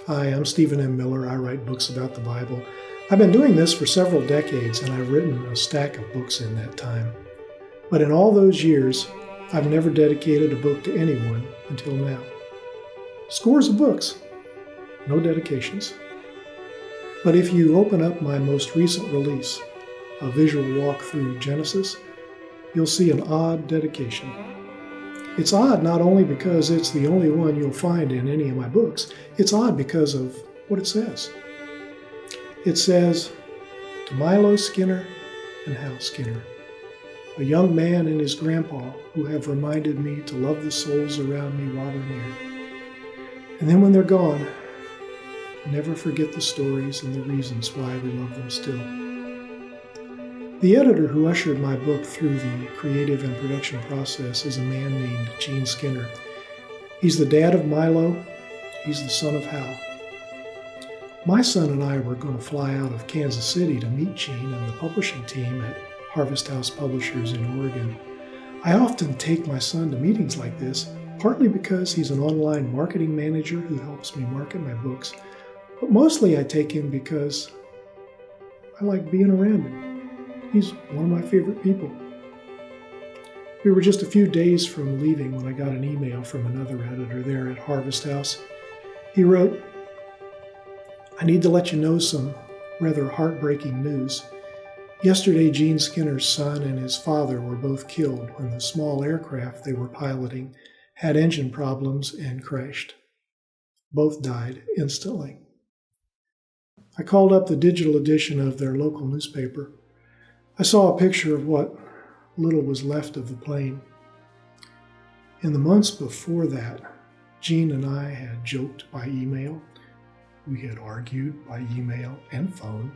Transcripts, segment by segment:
Hi, I'm Stephen M. Miller. I write books about the Bible. I've been doing this for several decades, and I've written a stack of books in that time. But in all those years, I've never dedicated a book to anyone until now. Scores of books, no dedications. But if you open up my most recent release, a visual walk through Genesis, you'll see an odd dedication. It's odd not only because it's the only one you'll find in any of my books, it's odd because of what it says. It says, "To Milo Skinner and Hal Skinner, a young man and his grandpa who have reminded me to love the souls around me while they're near. And then when they're gone, never forget the stories and the reasons why we love them still." The editor who ushered my book through the creative and production process is a man named Gene Skinner. He's the dad of Milo. He's the son of Hal. My son and I were going to fly out of Kansas City to meet Gene and the publishing team at Harvest House Publishers in Oregon. I often take my son to meetings like this, partly because he's an online marketing manager who helps me market my books, but mostly I take him because I like being around him. He's one of my favorite people. We were just a few days from leaving when I got an email from another editor there at Harvest House. He wrote, "I need to let you know some rather heartbreaking news. Yesterday, Gene Skinner's son and his father were both killed when the small aircraft they were piloting had engine problems and crashed. Both died instantly." I called up the digital edition of their local newspaper. I saw a picture of what little was left of the plane. In the months before that, Gene and I had joked by email. We had argued by email and phone.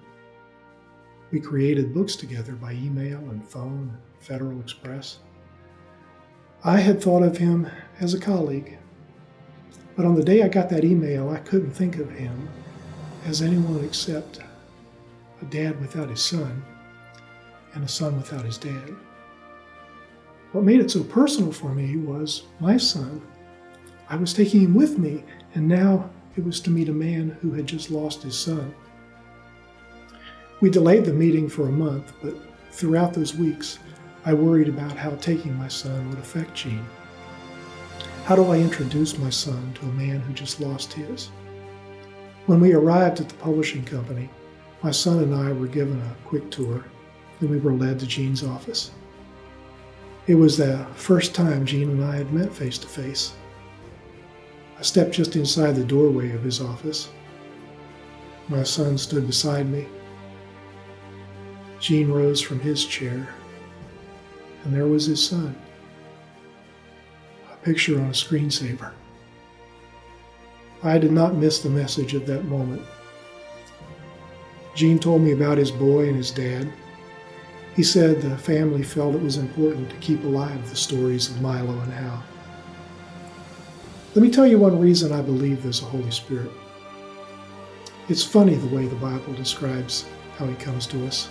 We created books together by email and phone and Federal Express. I had thought of him as a colleague, but on the day I got that email, I couldn't think of him as anyone except a dad without his son and a son without his dad. What made it so personal for me was my son. I was taking him with me, and now it was to meet a man who had just lost his son. We delayed the meeting for a month, but throughout those weeks, I worried about how taking my son would affect Gene. How do I introduce my son to a man who just lost his? When we arrived at the publishing company, my son and I were given a quick tour. Then we were led to Gene's office. It was the first time Gene and I had met face to face. I stepped just inside the doorway of his office. My son stood beside me. Gene rose from his chair, and there was his son, a picture on a screensaver. I did not miss the message of that moment. Gene told me about his boy and his dad. He said the family felt it was important to keep alive the stories of Milo and Hal. Let me tell you one reason I believe there's a Holy Spirit. It's funny the way the Bible describes how he comes to us.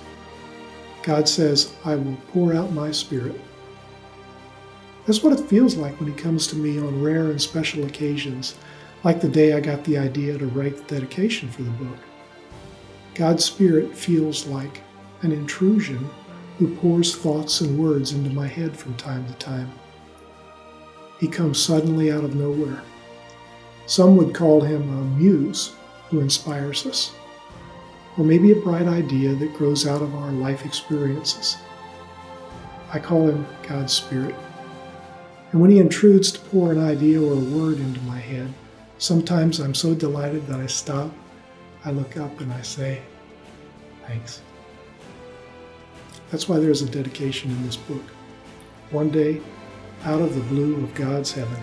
God says, "I will pour out my Spirit." That's what it feels like when he comes to me on rare and special occasions, like the day I got the idea to write the dedication for the book. God's Spirit feels like an intrusion who pours thoughts and words into my head from time to time. He comes suddenly out of nowhere. Some would call him a muse who inspires us, or maybe a bright idea that grows out of our life experiences. I call him God's Spirit. And when he intrudes to pour an idea or a word into my head, sometimes I'm so delighted that I stop, I look up and I say, "Thanks." That's why there's a dedication in this book. One day, out of the blue of God's heaven,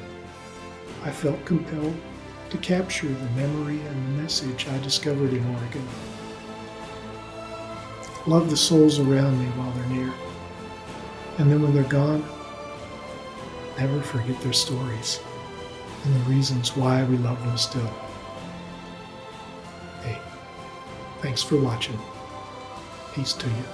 I felt compelled to capture the memory and the message I discovered in Oregon. Love the souls around me while they're near. And then when they're gone, never forget their stories and the reasons why we love them still. Hey, thanks for watching. Peace to you.